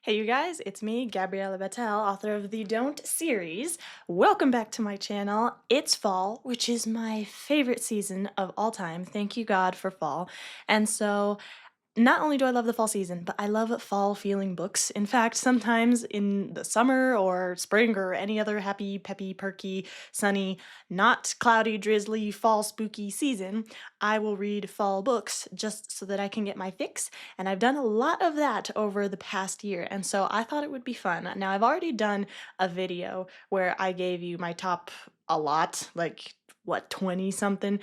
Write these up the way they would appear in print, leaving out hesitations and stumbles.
Hey you guys, it's me, Gabriella Bettel, author of the Don't series. Welcome back to my channel. It's fall, which is my favorite season of all time. Thank you God for fall. And so not only do I love the fall season, but I love fall feeling books. In fact, sometimes in the summer or spring or any other happy, peppy, perky, sunny, not cloudy, drizzly, fall spooky season, I will read fall books just so that I can get my fix. And I've done a lot of that over the past year. And so I thought it would be fun. Now, I've already done a video where I gave you my top a lot, like what, 20 something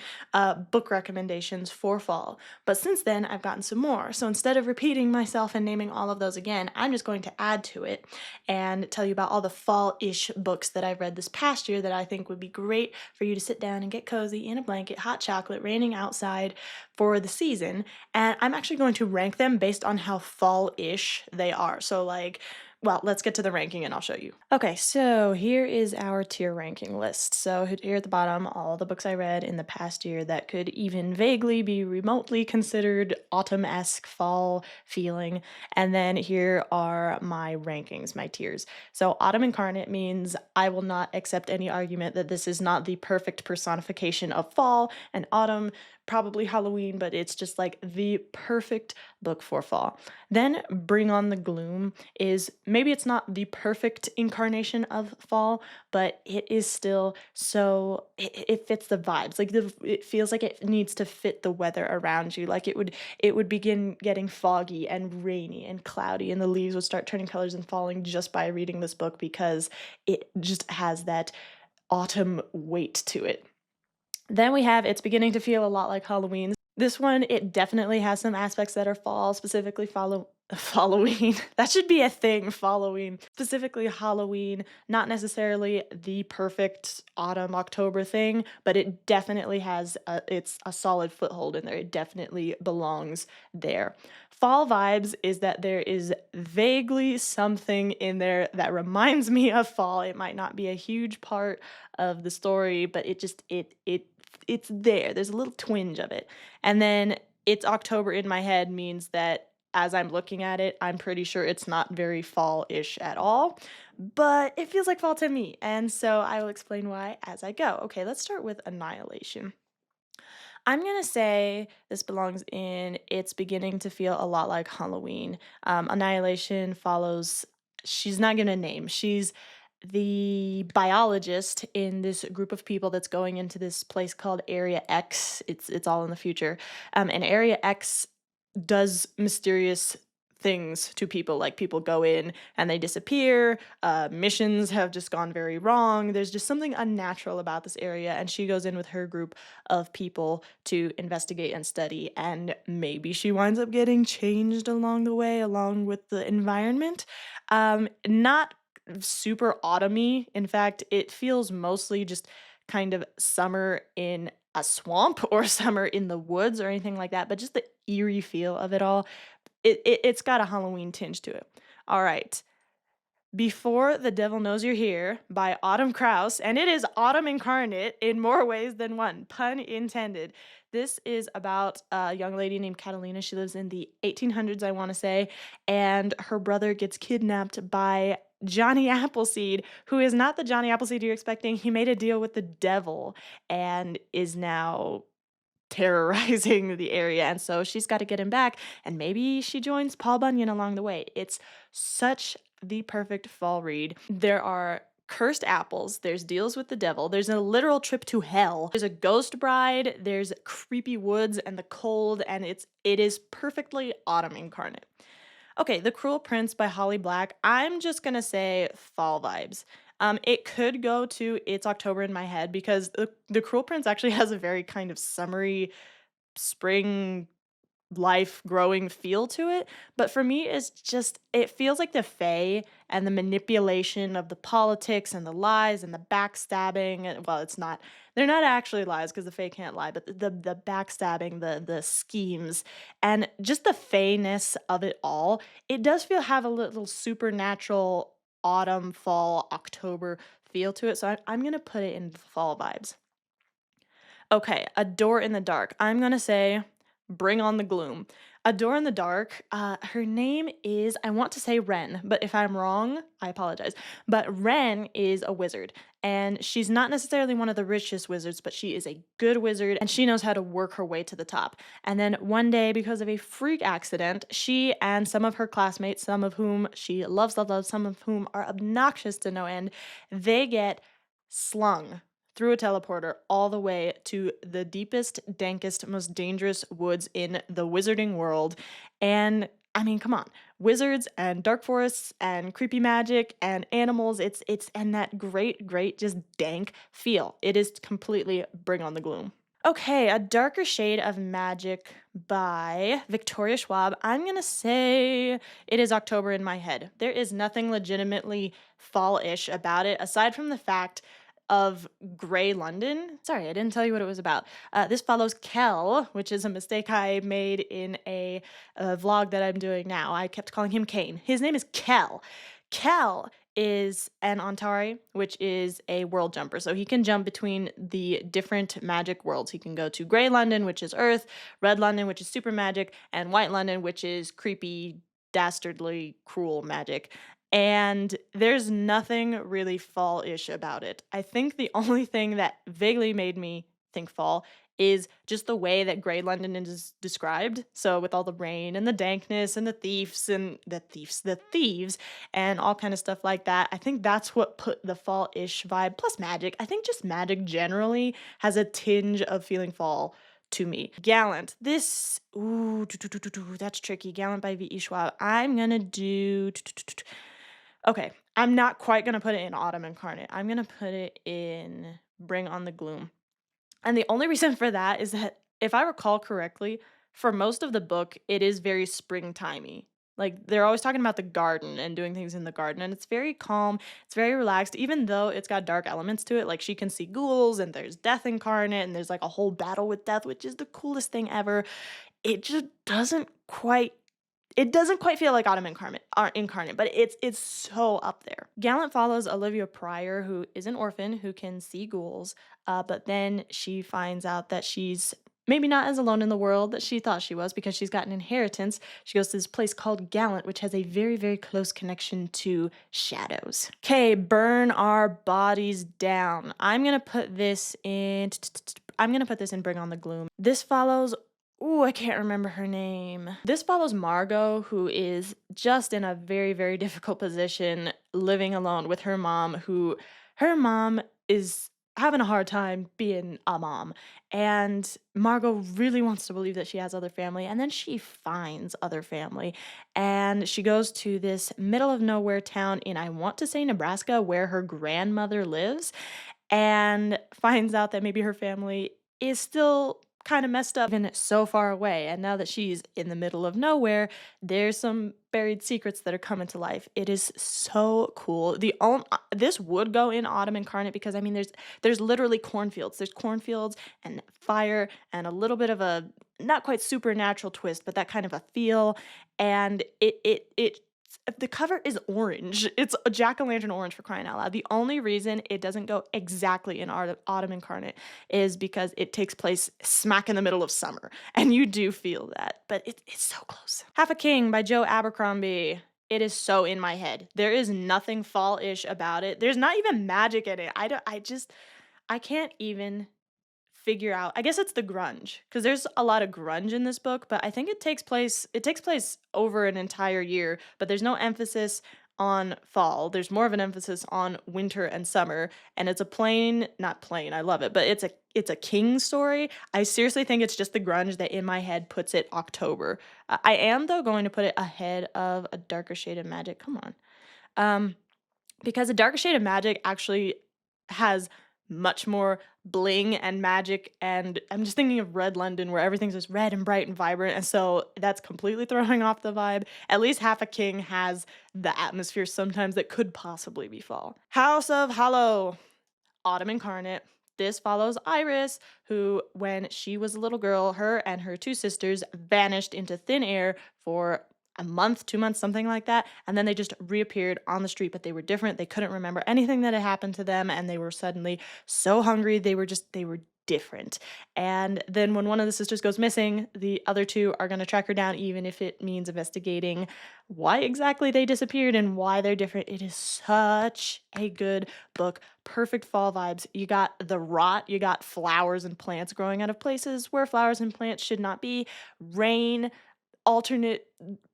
book recommendations for fall. But since then, I've gotten some more. So instead of repeating myself and naming all of those again, I'm just going to add to it and tell you about all the fall-ish books that I've read this past year that I think would be great for you to sit down and get cozy in a blanket, hot chocolate, raining outside for the season. And I'm actually going to rank them based on how fall-ish they are. So like, well, let's get to the ranking and I'll show you. Okay, so here is our tier ranking list. So here at the bottom, all the books I read in the past year that could even vaguely be remotely considered autumn-esque fall feeling. And then here are my rankings, my tiers. So autumn incarnate means I will not accept any argument that this is not the perfect personification of fall, and autumn, probably Halloween, but it's just like the perfect book for fall. Then Bring on the Gloom is maybe it's not the perfect incarnation of fall, but it is still so it fits the vibes. Like it feels like it needs to fit the weather around you. Like it would begin getting foggy and rainy and cloudy, and the leaves would start turning colors and falling just by reading this book because it just has that autumn weight to it. Then we have It's Beginning to Feel a Lot Like Halloween. This one, it definitely has some aspects that are fall, specifically Fall-oween. That should be a thing, Fall-oween. Specifically Halloween, not necessarily the perfect autumn October thing, but it definitely has it's a solid foothold in there. It definitely belongs there. Fall vibes is that there is vaguely something in there that reminds me of fall. It might not be a huge part of the story, but it's there. There's a little twinge of it. And then It's October in my head means that as I'm looking at it, I'm pretty sure it's not very fall-ish at all, but it feels like fall to me. And so I will explain why as I go. Okay, let's start with Annihilation. I'm gonna say this belongs in It's Beginning to Feel a Lot Like Halloween. Annihilation follows, she's not given a name. She's the biologist in this group of people that's going into this place called Area X. It's all in the future. And Area X does mysterious things to people. Like people go in and they disappear. Missions have just gone very wrong. There's just something unnatural about this area, and she goes in with her group of people to investigate and study. And maybe she winds up getting changed along the way, along with the environment. Not super autumny. In fact, it feels mostly just kind of summer in a swamp or summer in the woods or anything like that, but just the eerie feel of it all. It's got a Halloween tinge to it. All right. Before the Devil Knows You're Here by Autumn Krause, and it is autumn incarnate in more ways than one, pun intended. This is about a young lady named Catalina. She lives in the 1800s, I want to say, and her brother gets kidnapped by Johnny Appleseed, who is not the Johnny Appleseed you're expecting. He made a deal with the devil and is now terrorizing the area, and so she's got to get him back, and maybe she joins Paul Bunyan along the way. It's such the perfect fall read. There are cursed apples, there's deals with the devil, there's a literal trip to hell, there's a ghost bride, there's creepy woods and the cold, and it is perfectly autumn incarnate. Okay, The Cruel Prince by Holly Black. I'm just gonna say fall vibes. It could go to It's October in my head because the Cruel Prince actually has a very kind of summery spring life growing feel to it, but for me, it's just it feels like the Fae and the manipulation of the politics and the lies and the backstabbing, and well, it's not they're not actually lies because the Fae can't lie, but the backstabbing, the schemes, and just the Fae-ness of it all, it does feel have a little supernatural autumn, fall, October feel to it, so I'm gonna put it in fall vibes. Okay, A Door in the Dark. I'm gonna say Bring on the Gloom. Adore in the Dark, her name is, I want to say Ren, but if I'm wrong, I apologize. But Ren is a wizard, and she's not necessarily one of the richest wizards, but she is a good wizard, and she knows how to work her way to the top. And then one day, because of a freak accident, she and some of her classmates, some of whom she loves, loves, loves, some of whom are obnoxious to no end, they get slung through a teleporter all the way to the deepest, dankest, most dangerous woods in the wizarding world. And I mean, come on. Wizards and dark forests and creepy magic and animals, it's and that great, great, just dank feel. It is completely bring on the gloom. Okay, A Darker Shade of Magic by Victoria Schwab. I'm gonna say it is October in my head. There is nothing legitimately fall-ish about it, aside from the fact of gray London. Sorry, I didn't tell you what it was about. This follows Kel, which is a mistake I made in a vlog that I'm doing now. I kept calling him Kane. His name is Kel. Kel is an Ontari, which is a world jumper. So he can jump between the different magic worlds. He can go to Grey London, which is Earth, Red London, which is super magic, and White London, which is creepy, dastardly, cruel magic. And there's nothing really fall-ish about it. I think the only thing that vaguely made me think fall is just the way that Grey London is described. So with all the rain and the dankness and the thieves and all kind of stuff like that. I think that's what put the fall-ish vibe plus magic. I think just magic generally has a tinge of feeling fall to me. Gallant. This that's tricky. Gallant by V.E. Schwab. I'm gonna do okay. I'm not quite gonna put it in Autumn Incarnate. I'm gonna put it in Bring on the Gloom. And the only reason for that is that if I recall correctly, for most of the book, it is very springtimey. Like they're always talking about the garden and doing things in the garden, and it's very calm, it's very relaxed, even though it's got dark elements to it. Like she can see ghouls, and there's death incarnate, and there's like a whole battle with death, which is the coolest thing ever. It just doesn't quite feel like Autumn Incarnate, but it's so up there. Gallant follows Olivia Pryor, who is an orphan who can see ghouls, but then she finds out that she's maybe not as alone in the world that she thought she was because she's got an inheritance. She goes to this place called Gallant, which has a very, very close connection to shadows. Okay, Burn Our Bodies Down. I'm gonna put this in Bring on the Gloom. This follows Ooh, I can't remember her name. This follows Margot, who is just in a very, very difficult position living alone with her mom is having a hard time being a mom. And Margot really wants to believe that she has other family, and then she finds other family. And she goes to this middle of nowhere town in, I want to say, Nebraska, where her grandmother lives, and finds out that maybe her family is still kind of messed up and so far away. And now that she's in the middle of nowhere, there's some buried secrets that are coming to life. It is so cool. This would go in Autumn Incarnate because I mean there's literally cornfields. There's cornfields and fire and a little bit of a not quite supernatural twist, but that kind of a feel. And it the cover is orange. It's a jack-o'-lantern orange, for crying out loud. The only reason it doesn't go exactly in Autumn Incarnate is because it takes place smack in the middle of summer, and you do feel that, but it's so close. Half a King by Joe Abercrombie. It is so in my head. There is nothing fall-ish about it. There's not even magic in it. I can't even figure out. I guess it's the grunge because there's a lot of grunge in this book, but I think it takes place over an entire year, but there's no emphasis on fall. There's more of an emphasis on winter and summer, and it's a plain, not plain, I love it, but it's a king story. I seriously think it's just the grunge that in my head puts it October. I am though going to put it ahead of A Darker Shade of Magic. Come on. Um because A Darker Shade of Magic actually has much more bling and magic, and I'm just thinking of Red London where everything's just red and bright and vibrant, and so that's completely throwing off the vibe. At least Half a King has the atmosphere sometimes that could possibly be fall. House of Hollow, Autumn Incarnate. This follows Iris, who, when she was a little girl, her and her two sisters vanished into thin air for a month, 2 months, something like that. And then they just reappeared on the street, but they were different. They couldn't remember anything that had happened to them. And they were suddenly so hungry. They were different. And then when one of the sisters goes missing, the other two are going to track her down, even if it means investigating why exactly they disappeared and why they're different. It is such a good book. Perfect fall vibes. You got the rot, you got flowers and plants growing out of places where flowers and plants should not be, rain, alternate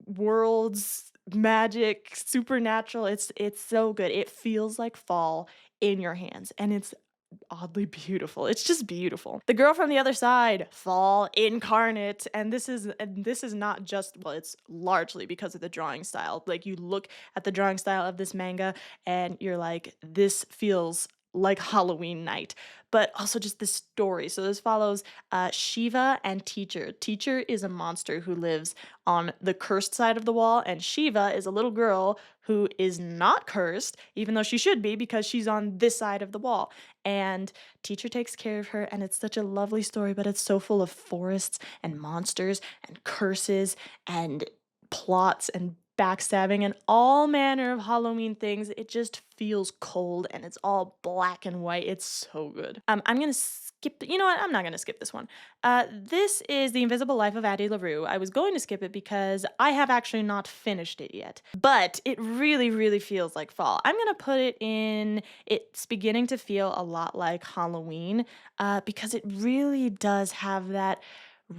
worlds, magic, supernatural. It's so good. It feels like fall in your hands, and it's oddly beautiful. It's just beautiful. The girl from the other side, fall incarnate, and this is not just, well, it's largely because of the drawing style. Like, you look at the drawing style of this manga and you're like, this feels like Halloween night, but also just the story. So this follows Shiva and Teacher. Teacher is a monster who lives on the cursed side of the wall, and Shiva is a little girl who is not cursed, even though she should be because she's on this side of the wall. And Teacher takes care of her, and it's such a lovely story, but it's so full of forests and monsters and curses and plots and backstabbing and all manner of Halloween things. It just feels cold, and it's all black and white. It's so good. I'm gonna skip. You know what? I'm not gonna skip this one. This is The Invisible Life of Addie LaRue. I was going to skip it because I have actually not finished it yet, but it really, really feels like fall. I'm gonna put it in. It's beginning to feel a lot like Halloween, because it really does have that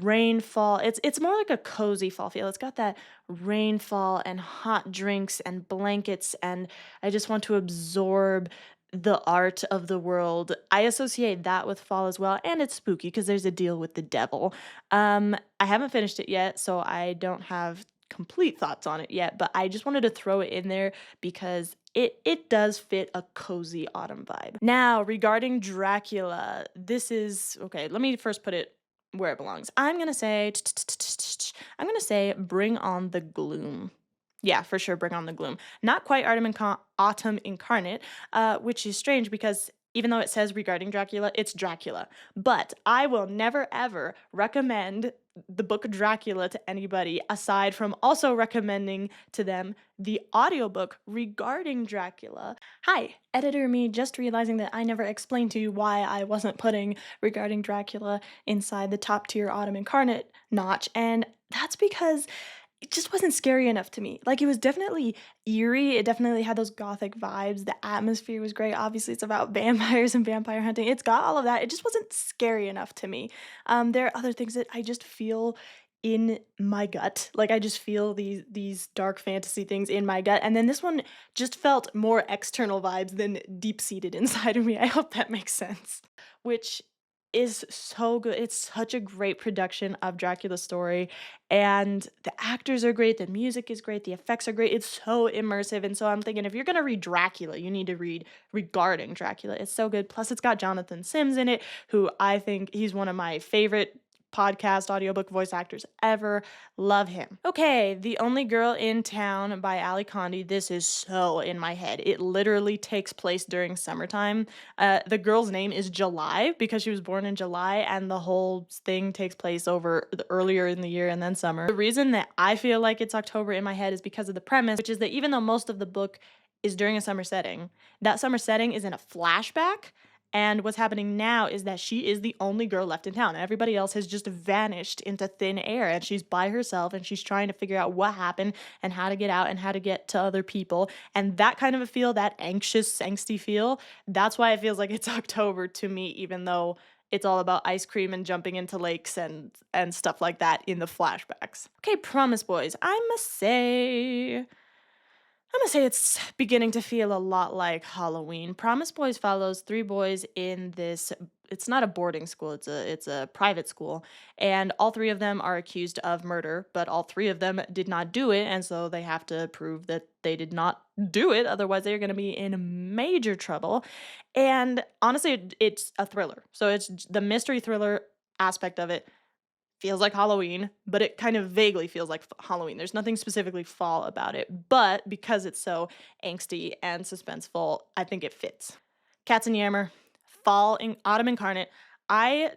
rainfall. It's more like a cozy fall feel. It's got that rainfall and hot drinks and blankets, and I just want to absorb the art of the world. I associate that with fall as well, and it's spooky because there's a deal with the devil. I haven't finished it yet, so I don't have complete thoughts on it yet, but I just wanted to throw it in there because it does fit a cozy autumn vibe. Now, regarding Dracula, this is okay, let me first put it where it belongs. I'm gonna say bring on the gloom. Yeah, for sure, bring on the gloom. Not quite autumn incarnate, which is strange because even though it says regarding Dracula, it's Dracula. But I will never ever recommend the book Dracula to anybody aside from also recommending to them the audiobook regarding Dracula. Hi, editor me just realizing that I never explained to you why I wasn't putting regarding Dracula inside the top tier autumn incarnate notch, and that's because it just wasn't scary enough to me. Like, it was definitely eerie, it definitely had those gothic vibes, the atmosphere was great, obviously it's about vampires and vampire hunting, it's got all of that, it just wasn't scary enough to me. There are other things that I just feel in my gut, like, I just feel these dark fantasy things in my gut, and then this one just felt more external vibes than deep-seated inside of me, I hope that makes sense. Which is so good, it's such a great production of Dracula's story, and the actors are great, the music is great, the effects are great. It's so immersive. And so I'm thinking if you're going to read Dracula, you need to read Regarding Dracula. It's so good. Plus, it's got Jonathan Sims in it, who I think he's one of my favorite podcast audiobook voice actors ever. Love him. Okay, The Only Girl in Town by Ali Condi. This is so in my head. It literally takes place during summertime. The girl's name is July because she was born in July, and the whole thing takes place over earlier in the year and then summer. The reason that I feel like it's October in my head is because of the premise, which is that even though most of the book is during a summer setting, that summer setting is in a flashback. And what's happening now is that she is the only girl left in town. Everybody else has just vanished into thin air, and she's by herself, and she's trying to figure out what happened and how to get out and how to get to other people. And that kind of a feel, that anxious, angsty feel, that's why it feels like it's October to me, even though it's all about ice cream and jumping into lakes and stuff like that in the flashbacks. Okay, Promise Boys. I'm gonna say it's beginning to feel a lot like Halloween. Promise Boys follows three boys in this. It's not a boarding school. It's a private school, and all three of them are accused of murder. But all three of them did not do it, and so they have to prove that they did not do it. Otherwise, they're going to be in major trouble. And honestly, it's a thriller. So it's the mystery thriller aspect of it feels like Halloween, but it kind of vaguely feels like Halloween. There's nothing specifically fall about it, but because it's so angsty and suspenseful, I think it fits. Katzenjammer, Autumn Incarnate. I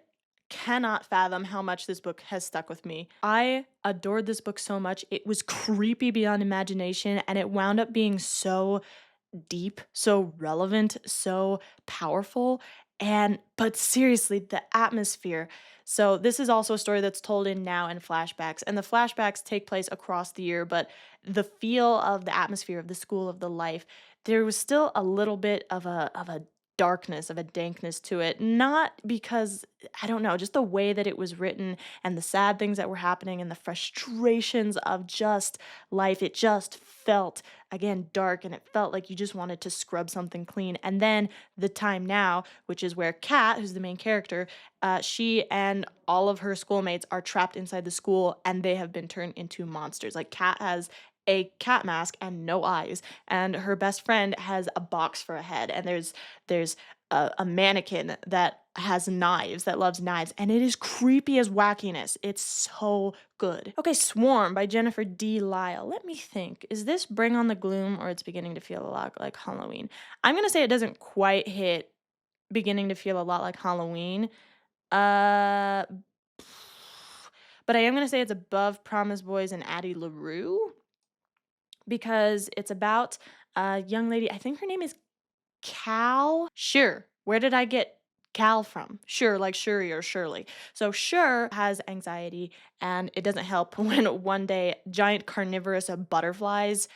cannot fathom how much this book has stuck with me. I adored this book so much. It was creepy beyond imagination, and it wound up being so deep, so relevant, so powerful. But seriously, the atmosphere. So this is also a story that's told in now and flashbacks, and the flashbacks take place across the year, but the feel of the atmosphere of the school, of the life, there was still a little bit of a darkness, of a dankness to it. Not because I don't know, just the way that it was written and the sad things that were happening and the frustrations of just life. It just felt again dark, and it felt like you just wanted to scrub something clean. And then the time now, which is where Kat, who's the main character, she and all of her schoolmates are trapped inside the school, and they have been turned into monsters. Like Kat has a cat mask and no eyes, and her best friend has a box for a head, and there's a mannequin that has knives, that loves knives, and it is creepy as wackiness. It's so good. Okay, Swarm by Jennifer D. Lyle. Let me think. Is this Bring on the Gloom, or it's beginning to feel a lot like Halloween? I'm gonna say it doesn't quite hit beginning to feel a lot like Halloween. Uh, but I am gonna say it's above Promise Boys and Addie LaRue because it's about a young lady. I think her name is Cal? Sure. Where did I get Cal from? Sure, like Shuri or Shirley. So Sure has anxiety, and it doesn't help when one day giant carnivorous butterflies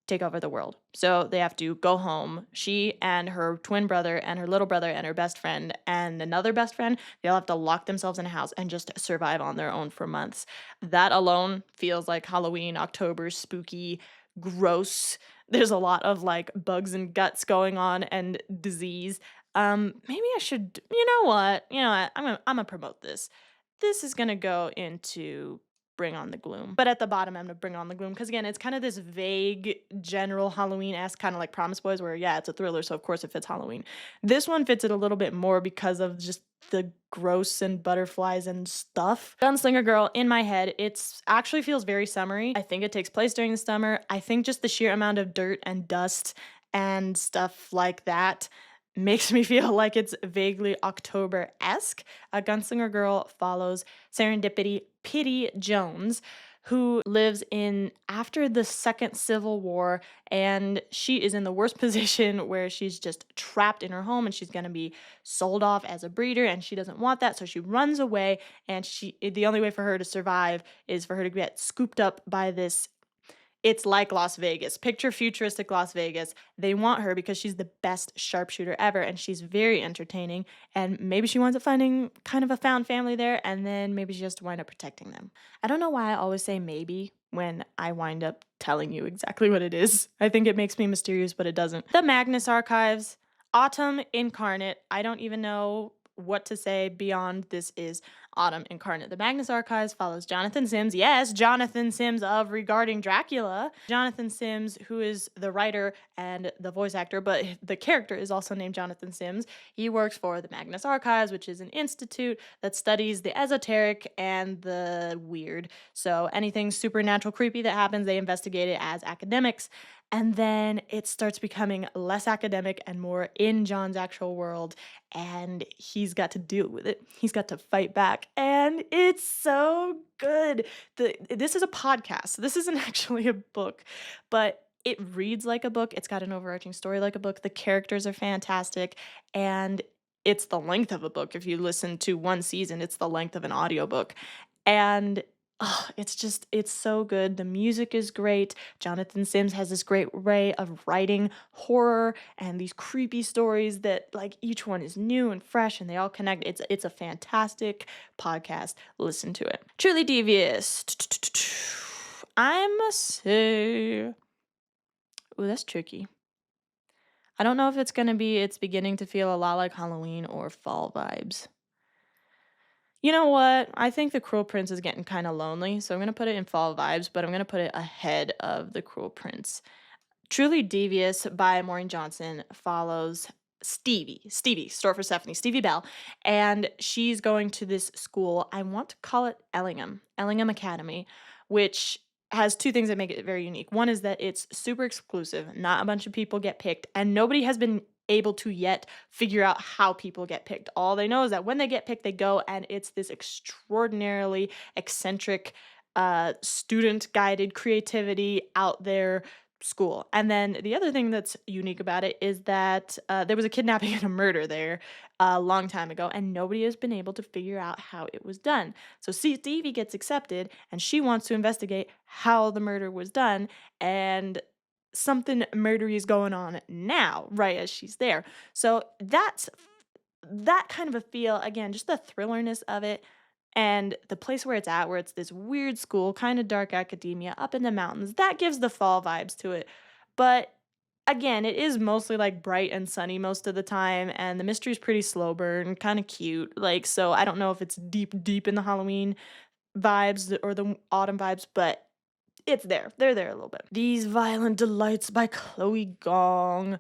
take over the world. So they have to go home. She and her twin brother and her little brother and her best friend and another best friend, they all have to lock themselves in a house and just survive on their own for months. That alone feels like Halloween, October, spooky, gross. There's a lot of like bugs and guts going on and disease. Maybe I should, you know what? I'm gonna promote this. This is gonna go into Bring on the Gloom. But at the bottom, I'm gonna Bring on the Gloom because again, it's kind of this vague, general Halloween-esque, kind of like Promise Boys, where yeah, it's a thriller, so of course it fits Halloween. This one fits it a little bit more because of just the gross and butterflies and stuff. Gunslinger Girl, in my head, it's actually feels very summery. I think it takes place during the summer. I think just the sheer amount of dirt and dust and stuff like that makes me feel like it's vaguely October-esque. A Gunslinger Girl follows Serendipity Pity Jones, who lives in after the Second Civil War, and she is in the worst position where she's just trapped in her home and she's going to be sold off as a breeder, and she doesn't want that, so she runs away, and the only way for her to survive is for her to get scooped up by this. It's like Las Vegas. Picture futuristic Las Vegas. They want her because she's the best sharpshooter ever, and she's very entertaining. And maybe she winds up finding kind of a found family there, and then maybe she has to wind up protecting them. I don't know why I always say maybe when I wind up telling you exactly what it is. I think it makes me mysterious, but it doesn't. The Magnus Archives, Autumn Incarnate. I don't even know what to say beyond this is Autumn Incarnate. The Magnus Archives follows Jonathan Sims. Yes, Jonathan Sims of Regarding Dracula. Jonathan Sims, who is the writer and the voice actor, but the character is also named Jonathan Sims. He works for the Magnus Archives, which is an institute that studies the esoteric and the weird. So anything supernatural, creepy that happens, they investigate it as academics. And then it starts becoming less academic and more in John's actual world, and he's got to deal with it. He's got to fight back, and it's so good. This is a podcast. This isn't actually a book, but it reads like a book. It's got an overarching story like a book. The characters are fantastic, and it's the length of a book. If you listen to one season, it's the length of an audiobook. And oh, it's so good. The music is great. Jonathan Sims has this great way of writing horror and these creepy stories that like each one is new and fresh and they all connect. It's a fantastic podcast. Listen to it. Truly Devious. I must say, oh, that's tricky. I don't know if it's beginning to feel a lot like Halloween or fall vibes. You know what? I think The Cruel Prince is getting kind of lonely, so I'm going to put it in fall vibes, but I'm going to put it ahead of The Cruel Prince. Truly Devious by Maureen Johnson follows Stevie, store for Stephanie, Stevie Bell, and she's going to this school. I want to call it Ellingham Academy, which has two things that make it very unique. One is that it's super exclusive, not a bunch of people get picked, and nobody has been able to yet figure out how people get picked. All they know is that when they get picked, they go, and it's this extraordinarily eccentric, student guided creativity out there school. And then the other thing that's unique about it is that there was a kidnapping and a murder there a long time ago, and nobody has been able to figure out how it was done. So Stevie gets accepted, and she wants to investigate how the murder was done, and something murdery is going on now, right as she's there. So that's that kind of a feel, again, just the thrillerness of it and the place where it's at, where it's this weird school, kind of dark academia up in the mountains, that gives the fall vibes to it. But again, it is mostly like bright and sunny most of the time, and the mystery's pretty slow burn, kind of cute. Like, so I don't know if it's deep, deep in the Halloween vibes or the autumn vibes, but it's there. They're there a little bit. These Violent Delights by Chloe Gong.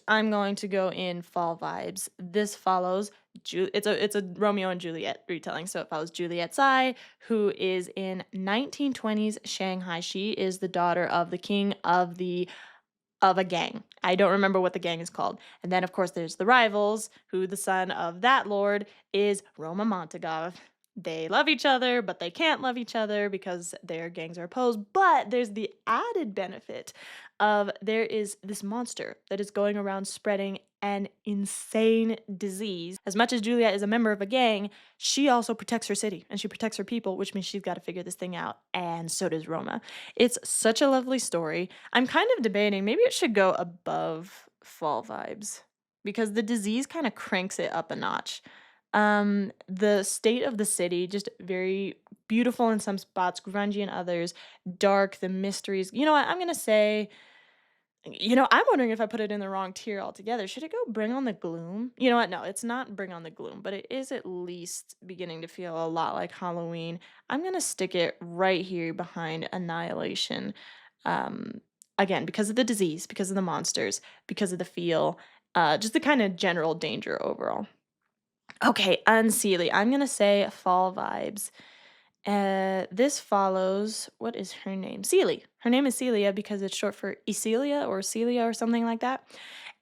I'm going to go in fall vibes. This follows it's a Romeo and Juliet retelling, so it follows Juliet Tsai, who is in 1920s Shanghai. She is the daughter of the king of a gang. I don't remember what the gang is called. And then, of course, there's the rivals, who the son of that lord is Roma Montagov. They love each other, but they can't love each other because their gangs are opposed. But there's the added benefit of there is this monster that is going around spreading an insane disease. As much as Juliet is a member of a gang, she also protects her city and she protects her people, which means she's got to figure this thing out. And so does Roma. It's such a lovely story. I'm kind of debating maybe it should go above fall vibes because the disease kind of cranks it up a notch. The state of the city, just very beautiful in some spots, grungy in others, dark, the mysteries. You know what? I'm gonna say, I'm wondering if I put it in the wrong tier altogether. Should it go Bring on the Gloom? You know what? No, it's not Bring on the Gloom, but it is at least beginning to feel a lot like Halloween. I'm gonna stick it right here behind Annihilation. Um, Again, because of the disease, because of the monsters, because of the feel, just the kind of general danger overall. Okay, Unseelie. I'm gonna say fall vibes. This follows, what is her name? Celie. Her name is Celia because it's short for Ecelia or Celia or something like that.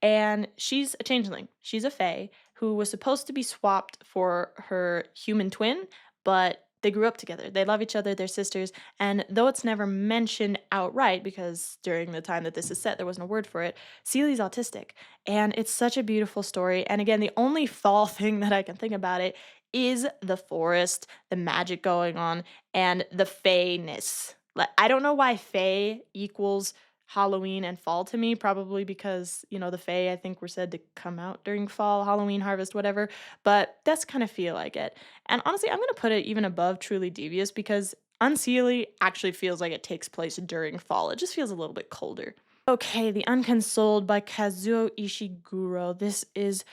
And she's a changeling. She's a fae who was supposed to be swapped for her human twin, but they grew up together. They love each other, they're sisters. And though it's never mentioned outright, because during the time that this is set, there wasn't a word for it, Celie's autistic. And it's such a beautiful story. And again, the only fall thing that I can think about it is the forest, the magic going on, and the fae-ness. Like, I don't know why fae equals Halloween and fall to me, probably because, the fae, I think, were said to come out during fall, Halloween, harvest, whatever, but that's kind of feel like it. And honestly, I'm going to put it even above Truly Devious because Unseelie actually feels like it takes place during fall. It just feels a little bit colder. Okay, The Unconsoled by Kazuo Ishiguro. This is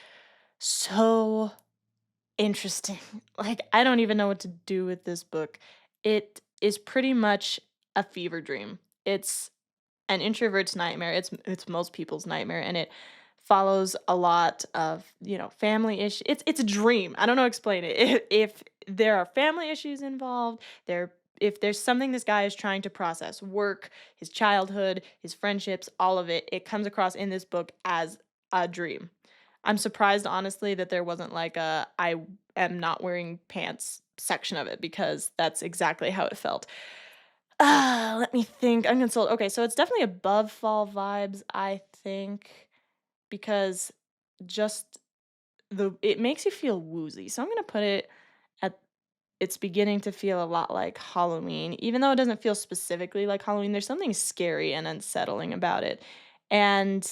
so interesting. Like, I don't even know what to do with this book. It is pretty much a fever dream. It's an introvert's nightmare. It's most people's nightmare, and it follows a lot of, family issues. It's a dream. I don't know how to explain it. If there are family issues involved, if there's something this guy is trying to process, work, his childhood, his friendships, all of it, it comes across in this book as a dream. I'm surprised, honestly, that there wasn't like a I am not wearing pants section of it because that's exactly how it felt. Let me think. Unconsoled. Okay, so it's definitely above fall vibes, I think, because just it makes you feel woozy. So I'm gonna put it at it's beginning to feel a lot like Halloween, even though it doesn't feel specifically like Halloween. There's something scary and unsettling about it, and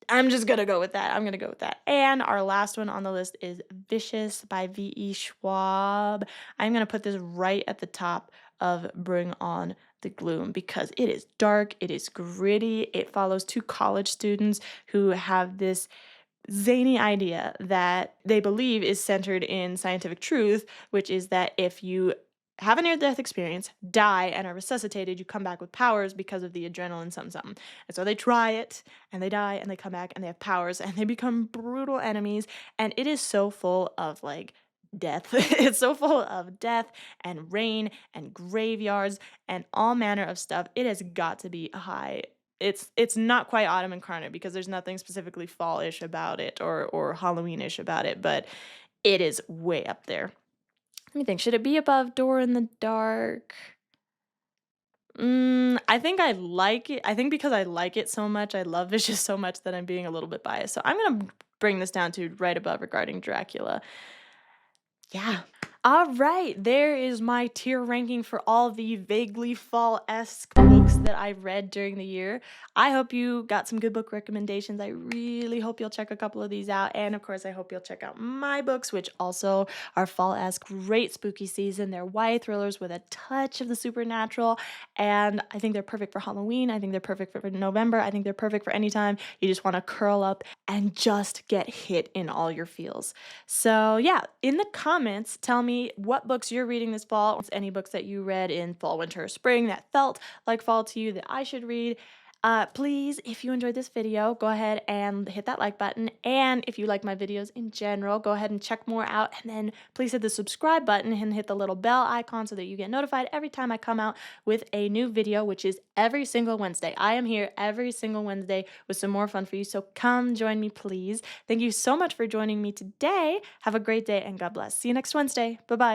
I'm just gonna go with that. I'm gonna go with that. And our last one on the list is Vicious by V.E. Schwab. I'm gonna put this right at the top of Bring On the Gloom because it is dark, it is gritty, it follows two college students who have this zany idea that they believe is centered in scientific truth, which is that if you have a near death experience, die, and are resuscitated, you come back with powers because of the adrenaline something something. And so they try it, and they die, and they come back, and they have powers, and they become brutal enemies. And it is so full of like death. It's so full of death and rain and graveyards and all manner of stuff. It has got to be a high. It's not quite autumn incarnate because there's nothing specifically fall-ish about it or Halloween-ish about it, but it is way up there. Let me think. Should it be above Door in the Dark? I think I like it. I think because I like it so much, I love Vicious so much that I'm being a little bit biased. So I'm gonna bring this down to right above regarding Dracula. Yeah. All right, there is my tier ranking for all the vaguely fall-esque books that I read during the year. I hope you got some good book recommendations. I really hope you'll check a couple of these out. And of course, I hope you'll check out my books, which also are fall-esque, great spooky season. They're YA thrillers with a touch of the supernatural. And I think they're perfect for Halloween. I think they're perfect for November. I think they're perfect for any time you just want to curl up and just get hit in all your feels. So, yeah, in the comments, tell me what books you're reading this fall, any books that you read in fall, winter, or spring that felt like fall to you that I should read. Please, if you enjoyed this video, go ahead and hit that like button. And if you like my videos in general, go ahead and check more out. And then please hit the subscribe button and hit the little bell icon so that you get notified every time I come out with a new video, which is every single Wednesday. I am here every single Wednesday with some more fun for you. So come join me, please. Thank you so much for joining me today. Have a great day and God bless. See you next Wednesday. Bye-bye.